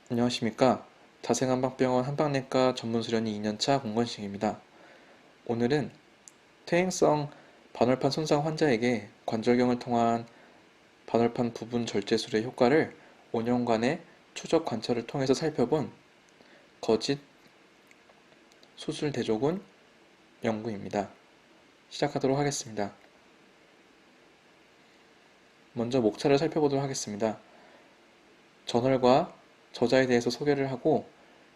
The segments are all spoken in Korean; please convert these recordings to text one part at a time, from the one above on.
안녕하십니까. 자생한방병원 한방내과 전문수련의 2년차 공건식입니다. 오늘은 퇴행성 반월판 손상 환자에게 관절경을 통한 반월판 부분 절제술의 효과를 5년간의 추적 관찰을 통해서 살펴본 거짓 수술 대조군 연구입니다. 시작하도록 하겠습니다. 먼저 목차를 살펴보도록 하겠습니다. 저널과 저자에 대해서 소개를 하고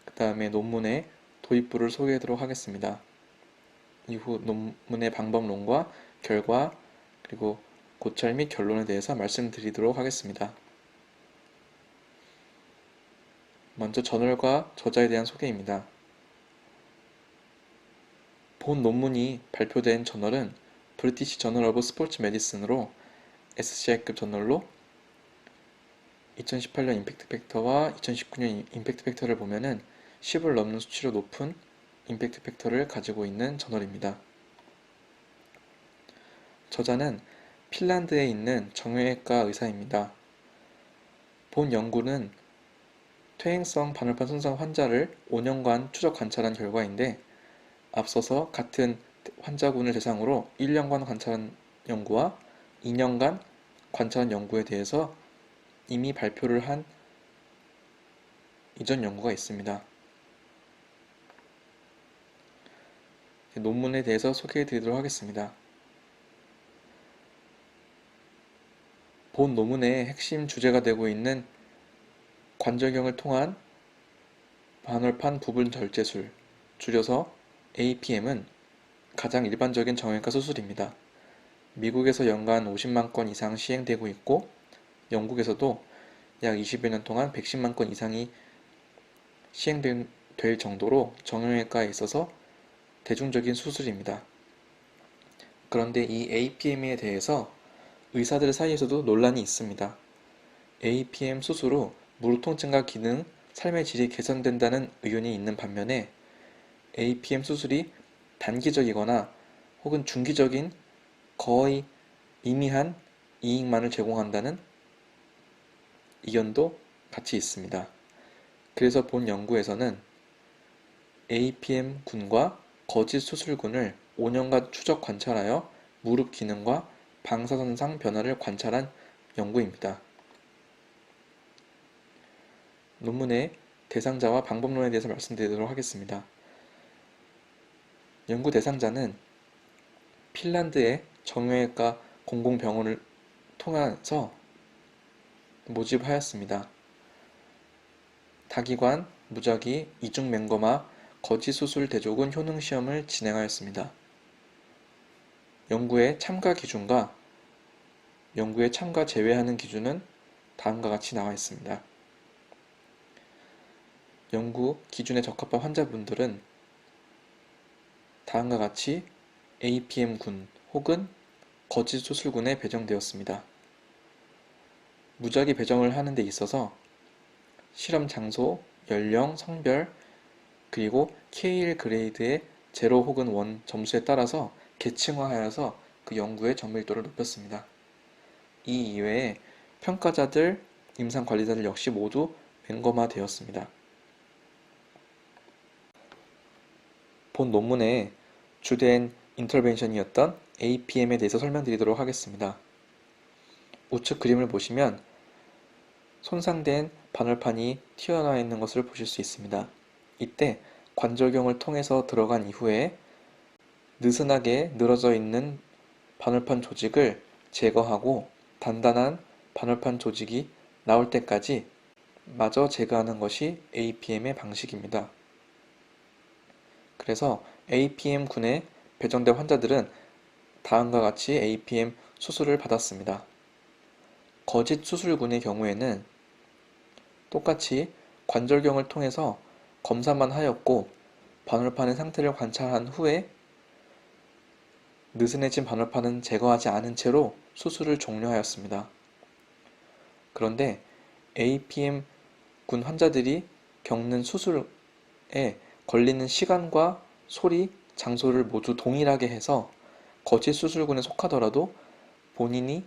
그 다음에 논문의 도입부를 소개하도록 하겠습니다. 이후 논문의 방법론과 결과 그리고 고찰 및 결론에 대해서 말씀드리도록 하겠습니다. 먼저 저널과 저자에 대한 소개입니다. 본 논문이 발표된 저널은 브리티시 저널 오브 스포츠 메디슨으로 SCI급 저널로 2018년 임팩트 팩터와 2019년 임팩트 팩터를 보면은 10을 넘는 수치로 높은 임팩트 팩터를 가지고 있는 저널입니다. 저자는 핀란드에 있는 정형외과 의사입니다. 본 연구는 퇴행성 반월판 손상 환자를 5년간 추적 관찰한 결과인데 앞서서 같은 환자군을 대상으로 1년간 관찰한 연구와 2년간 관찰한 연구에 대해서 이미 발표를 한 이전 연구가 있습니다. 논문에 대해서 소개해 드리도록 하겠습니다. 본 논문의 핵심 주제가 되고 있는 관절경을 통한 반월판 부분 절제술, 줄여서 APM은 가장 일반적인 정형외과 수술입니다. 미국에서 연간 50만 건 이상 시행되고 있고 영국에서도 약 20여 년 동안 110만 건 이상이 시행될 정도로 정형외과에 있어서 대중적인 수술입니다. 그런데 이 APM에 대해서 의사들 사이에서도 논란이 있습니다. APM 수술 후 무릎 통증과 기능, 삶의 질이 개선된다는 의견이 있는 반면에 APM 수술이 단기적이거나 혹은 중기적인 거의 미미한 이익만을 제공한다는 의견도 같이 있습니다. 그래서 본 연구에서는 APM군과 거짓 수술군을 5년간 추적 관찰하여 무릎 기능과 방사선상 변화를 관찰한 연구입니다. 논문의 대상자와 방법론에 대해서 말씀드리도록 하겠습니다. 연구 대상자는 핀란드의 정형외과 공공병원을 통해서 모집하였습니다. 다기관, 무작위, 이중맹검화, 거짓수술 대조군 효능시험을 진행하였습니다. 연구의 참가 기준과 연구에 참가 제외하는 기준은 다음과 같이 나와 있습니다. 연구 기준에 적합한 환자분들은 다음과 같이 APM군 혹은 거짓 수술군에 배정되었습니다. 무작위 배정을 하는 데 있어서 실험 장소, 연령, 성별, 그리고 K1 그레이드의 0 혹은 1 점수에 따라서 계층화하여서 그 연구의 정밀도를 높였습니다. 이 이외에 평가자들, 임상관리자들 역시 모두 맹검화되었습니다. 본 논문의 주된 인터벤션이었던 APM에 대해서 설명드리도록 하겠습니다. 우측 그림을 보시면 손상된 반월판이 튀어나와 있는 것을 보실 수 있습니다. 이때 관절경을 통해서 들어간 이후에 느슨하게 늘어져 있는 반월판 조직을 제거하고 단단한 반월판 조직이 나올 때까지 마저 제거하는 것이 APM의 방식입니다. 그래서 APM군에 배정된 환자들은 다음과 같이 APM 수술을 받았습니다. 거짓 수술군의 경우에는 똑같이 관절경을 통해서 검사만 하였고 반월판의 상태를 관찰한 후에 느슨해진 반월판은 제거하지 않은 채로 수술을 종료하였습니다. 그런데 APM군 환자들이 겪는 수술에 걸리는 시간과 소리, 장소를 모두 동일하게 해서 거짓 수술군에 속하더라도 본인이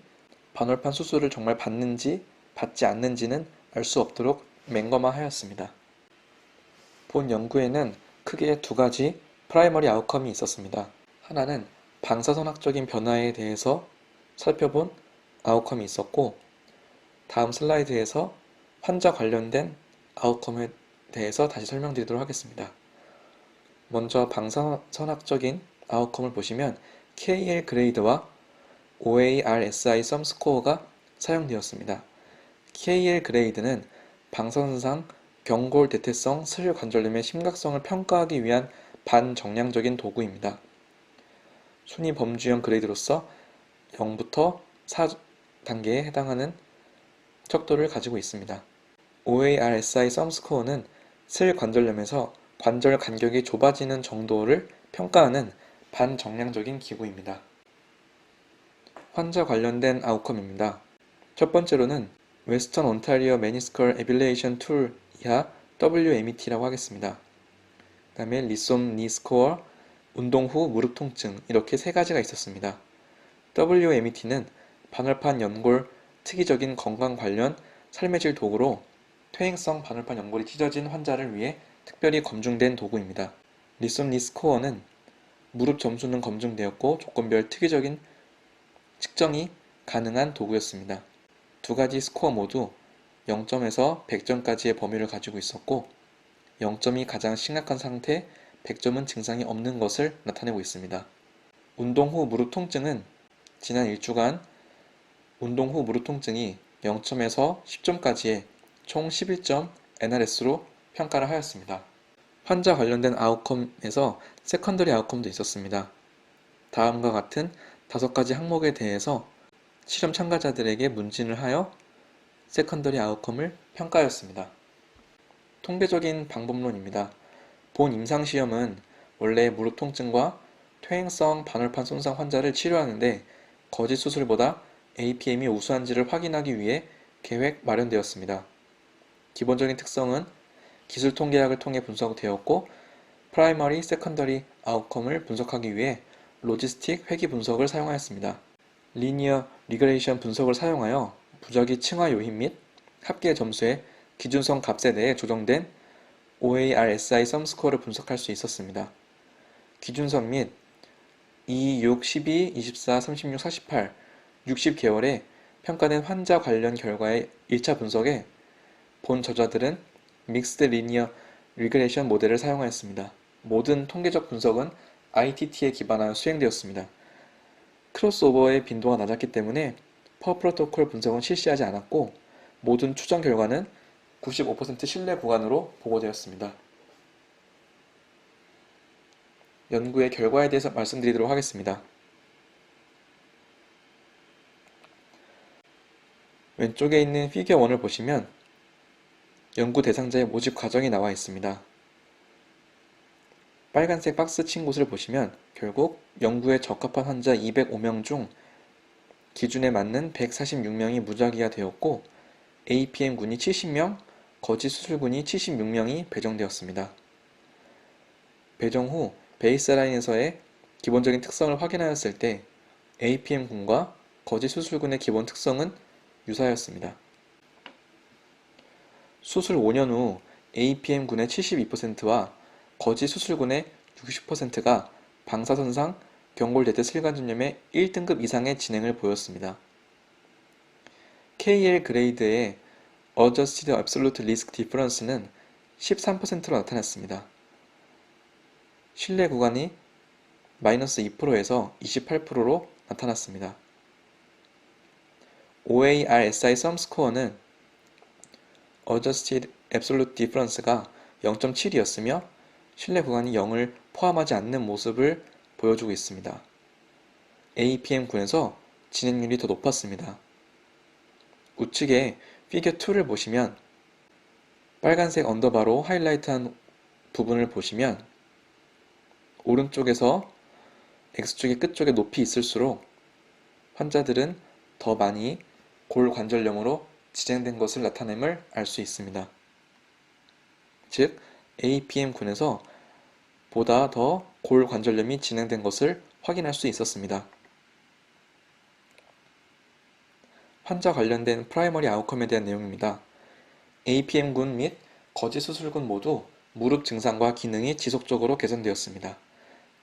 반월판 수술을 정말 받는지 받지 않는지는 알 수 없도록 맹검화하였습니다. 본 연구에는 크게 두 가지 프라이머리 아웃컴이 있었습니다. 하나는 방사선학적인 변화에 대해서 살펴본 아웃컴이 있었고, 다음 슬라이드에서 환자 관련된 아웃컴에 대해서 다시 설명드리도록 하겠습니다. 먼저 방사선학적인 아웃컴을 보시면 KL 그레이드와 OARSI 썸 스코어가 사용되었습니다. KL 그레이드는 방사선상 경골 대퇴성 슬관절염의 심각성을 평가하기 위한 반정량적인 도구입니다. 순위 범주형 그레이드로서 0부터 4단계에 해당하는 척도를 가지고 있습니다. OARSI 썸 스코어는 슬관절염에서 관절 간격이 좁아지는 정도를 평가하는 반정량적인 기구입니다. 환자 관련된 아웃컴입니다. 첫 번째로는 웨스턴 온타리오 메니스컬 에빌레이션 툴 이하 WMET라고 하겠습니다. 그 다음에 리솜 니 스코어, 운동 후 무릎 통증, 이렇게 세 가지가 있었습니다. WMET는 반월판 연골 특이적인 건강 관련 삶의 질 도구로 퇴행성 반월판 연골이 찢어진 환자를 위해 특별히 검증된 도구입니다. 리솜 니 스코어는 무릎 점수는 검증되었고 조건별 특이적인 측정이 가능한 도구였습니다. 두 가지 스코어 모두 0점에서 100점까지의 범위를 가지고 있었고 0점이 가장 심각한 상태, 100점은 증상이 없는 것을 나타내고 있습니다. 운동 후 무릎 통증은 지난 1주간 운동 후 무릎 통증이 0점에서 10점까지의 총 11점 NRS로 평가를 하였습니다. 환자 관련된 아웃컴에서 세컨더리 아웃컴도 있었습니다. 다음과 같은 5가지 항목에 대해서 실험 참가자들에게 문진을 하여 세컨더리 아웃컴을 평가하였습니다. 통계적인 방법론입니다. 본 임상시험은 원래 무릎 통증과 퇴행성 반월판 손상 환자를 치료하는데 거짓 수술보다 APM이 우수한지를 확인하기 위해 계획 마련되었습니다. 기본적인 특성은 기술 통계학을 통해 분석되었고 프라이머리, 세컨더리 아웃컴을 분석하기 위해 로지스틱 회귀 분석을 사용하였습니다. 리니어 리그레이션 분석을 사용하여 부작위 층화 요인 및 합계 점수의 기준선 값에 대해 조정된 OARSI 썸 스코어를 분석할 수 있었습니다. 기준선 및 2, 6, 12, 24, 36, 48, 60개월에 평가된 환자 관련 결과의 1차 분석에 본 저자들은 믹스드 리니어 리그레이션 모델을 사용하였습니다. 모든 통계적 분석은 ITT에 기반하여 수행되었습니다. 크로스오버의 빈도가 낮았기 때문에 퍼 프로토콜 분석은 실시하지 않았고 모든 추정 결과는 95% 신뢰 구간으로 보고되었습니다. 연구의 결과에 대해서 말씀드리도록 하겠습니다. 왼쪽에 있는 피겨 1을 보시면 연구 대상자의 모집 과정이 나와 있습니다. 빨간색 박스 친 곳을 보시면 결국 연구에 적합한 환자 205명 중 기준에 맞는 146명이 무작위가 되었고 APM군이 70명, 거짓 수술군이 76명이 배정되었습니다. 배정 후 베이스라인에서의 기본적인 특성을 확인하였을 때 APM군과 거짓 수술군의 기본 특성은 유사하였습니다. 수술 5년 후 APM군의 72%와 거짓 수술군의 60%가 방사선상 경골대퇴 슬관절염의 1등급 이상의 진행을 보였습니다. KL 그레이드의 Adjusted Absolute Risk Difference는 13%로 나타났습니다. 신뢰 구간이 마이너스 2%에서 28%로 나타났습니다. OARSI 썸 스코어는 Adjusted Absolute Difference가 0.7이었으며 신뢰 구간이 0을 포함하지 않는 모습을 보여주고 있습니다. APM군에서 진행률이 더 높았습니다. 우측에 피겨 2를 보시면 빨간색 언더바로 하이라이트한 부분을 보시면 오른쪽에서 X쪽의 끝쪽에 높이 있을수록 환자들은 더 많이 골관절염으로 진행된 것을 나타냄을 알 수 있습니다. 즉, APM군에서 보다 더 골관절염이 진행된 것을 확인할 수 있었습니다. 환자 관련된 프라이머리 아웃컴에 대한 내용입니다. APM군 및 거짓수술군 모두 무릎 증상과 기능이 지속적으로 개선되었습니다.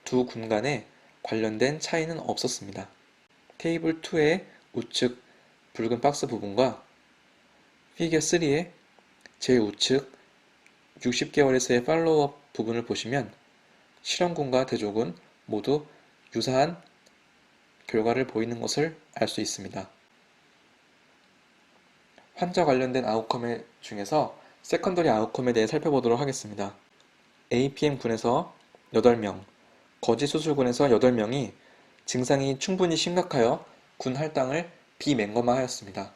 두 군 간에 관련된 차이는 없었습니다. 테이블 2의 우측 붉은 박스 부분과 피겨 3의 제일 우측 60개월에서의 팔로우업 부분을 보시면 실험군과 대조군 모두 유사한 결과를 보이는 것을 알 수 있습니다. 환자 관련된 아웃컴 중에서 세컨더리 아웃컴에 대해 살펴보도록 하겠습니다. APM군에서 8명, 거짓수술군에서 8명이 증상이 충분히 심각하여 군 할당을 비맹검화하였습니다.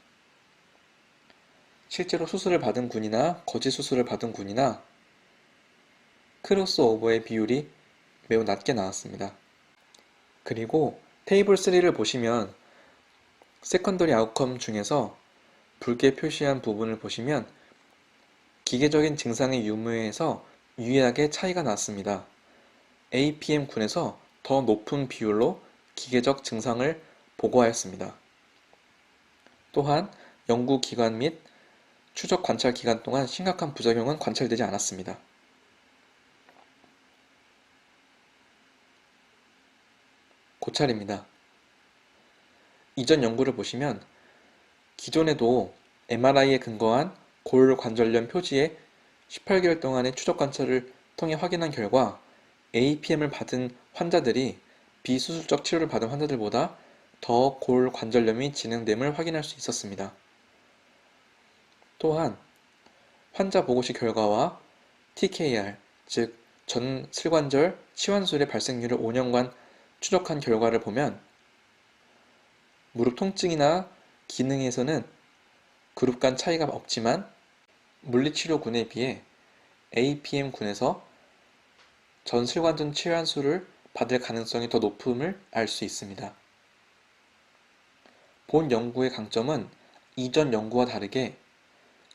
실제로 수술을 받은 군이나 거짓 수술을 받은 군이나 크로스오버의 비율이 매우 낮게 나왔습니다. 그리고 테이블 3를 보시면 세컨더리 아웃컴 중에서 붉게 표시한 부분을 보시면 기계적인 증상의 유무에서 유의하게 차이가 났습니다. APM군에서 더 높은 비율로 기계적 증상을 보고하였습니다. 또한 연구 기간 및 추적 관찰 기간 동안 심각한 부작용은 관찰되지 않았습니다. 고찰입니다. 이전 연구를 보시면 기존에도 MRI에 근거한 골관절염 표지에 18개월 동안의 추적 관찰을 통해 확인한 결과 APM을 받은 환자들이 비수술적 치료를 받은 환자들보다 더 골관절염이 진행됨을 확인할 수 있었습니다. 또한 환자 보고시 결과와 TKR, 즉 전슬관절 치환술의 발생률을 5년간 추적한 결과를 보면 무릎 통증이나 기능에서는 그룹 간 차이가 없지만 물리치료군에 비해 APM군에서 전슬관절 치환술을 받을 가능성이 더 높음을 알 수 있습니다. 본 연구의 강점은 이전 연구와 다르게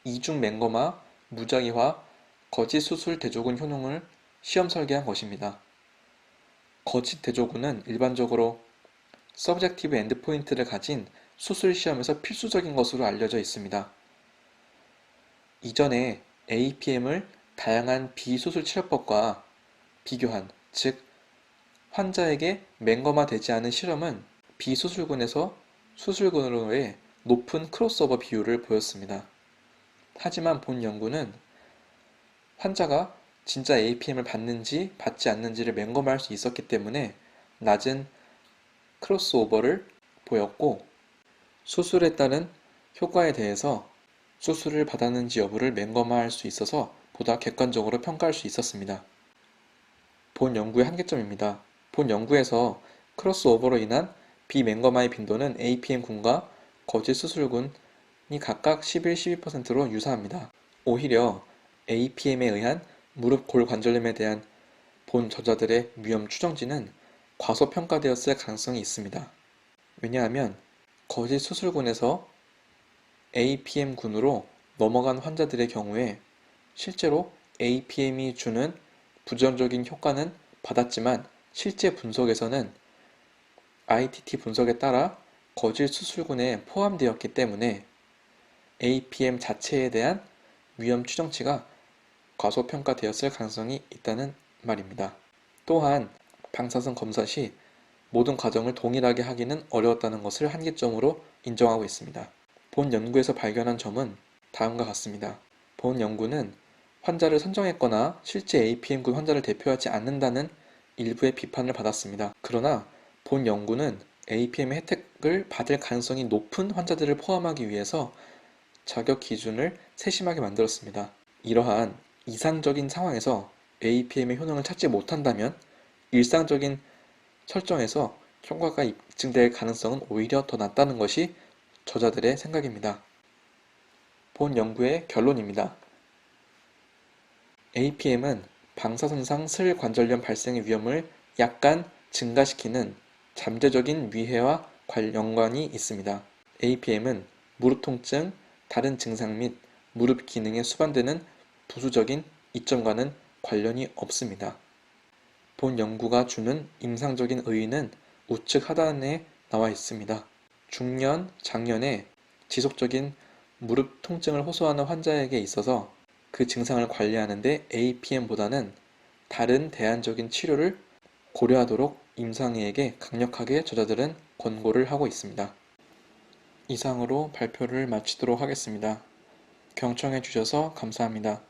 이중 맹검화, 무작위화, 거짓 수술 대조군 효능을 시험 설계한 것입니다. 거짓 대조군은 일반적으로 서브젝티브 엔드포인트를 가진 수술 시험에서 필수적인 것으로 알려져 있습니다. 이전에 APM을 다양한 비수술 치료법과 비교한, 즉 환자에게 맹검화되지 않은 실험은 비수술군에서 수술군으로의 높은 크로스오버 비율을 보였습니다. 하지만 본 연구는 환자가 진짜 APM을 받는지 받지 않는지를 맹검화할 수 있었기 때문에 낮은 크로스오버를 보였고, 수술에 따른 효과에 대해서 수술을 받았는지 여부를 맹검화할 수 있어서 보다 객관적으로 평가할 수 있었습니다. 본 연구의 한계점입니다. 본 연구에서 크로스오버로 인한 비맹검화의 빈도는 APM군과 거짓 수술군이 각각 11, 12%로 유사합니다. 오히려 APM에 의한 무릎 골관절염에 대한 본 저자들의 위험 추정치는 과소평가되었을 가능성이 있습니다. 왜냐하면 거짓 수술군에서 APM군으로 넘어간 환자들의 경우에 실제로 APM이 주는 부정적인 효과는 받았지만 실제 분석에서는 ITT 분석에 따라 거짓 수술군에 포함되었기 때문에 APM 자체에 대한 위험 추정치가 과소평가되었을 가능성이 있다는 말입니다. 또한 방사선 검사 시 모든 과정을 동일하게 하기는 어려웠다는 것을 한계점으로 인정하고 있습니다. 본 연구에서 발견한 점은 다음과 같습니다. 본 연구는 환자를 선정했거나 실제 APM군 환자를 대표하지 않는다는 일부의 비판을 받았습니다. 그러나 본 연구는 APM의 혜택을 받을 가능성이 높은 환자들을 포함하기 위해서 자격 기준을 세심하게 만들었습니다. 이러한 이상적인 상황에서 APM의 효능을 찾지 못한다면 일상적인 설정에서 효과가 입증될 가능성은 오히려 더 낮다는 것이 저자들의 생각입니다. 본 연구의 결론입니다. APM은 방사선상 슬관절염 발생의 위험을 약간 증가시키는 잠재적인 위해와 연관이 있습니다. APM은 무릎 통증, 다른 증상 및 무릎 기능에 수반되는 부수적인 이점과는 관련이 없습니다. 본 연구가 주는 임상적인 의의는 우측 하단에 나와 있습니다. 중년, 장년에 지속적인 무릎 통증을 호소하는 환자에게 있어서 그 증상을 관리하는데 APM보다는 다른 대안적인 치료를 고려하도록 임상의에게 강력하게 저자들은 권고를 하고 있습니다. 이상으로 발표를 마치도록 하겠습니다. 경청해 주셔서 감사합니다.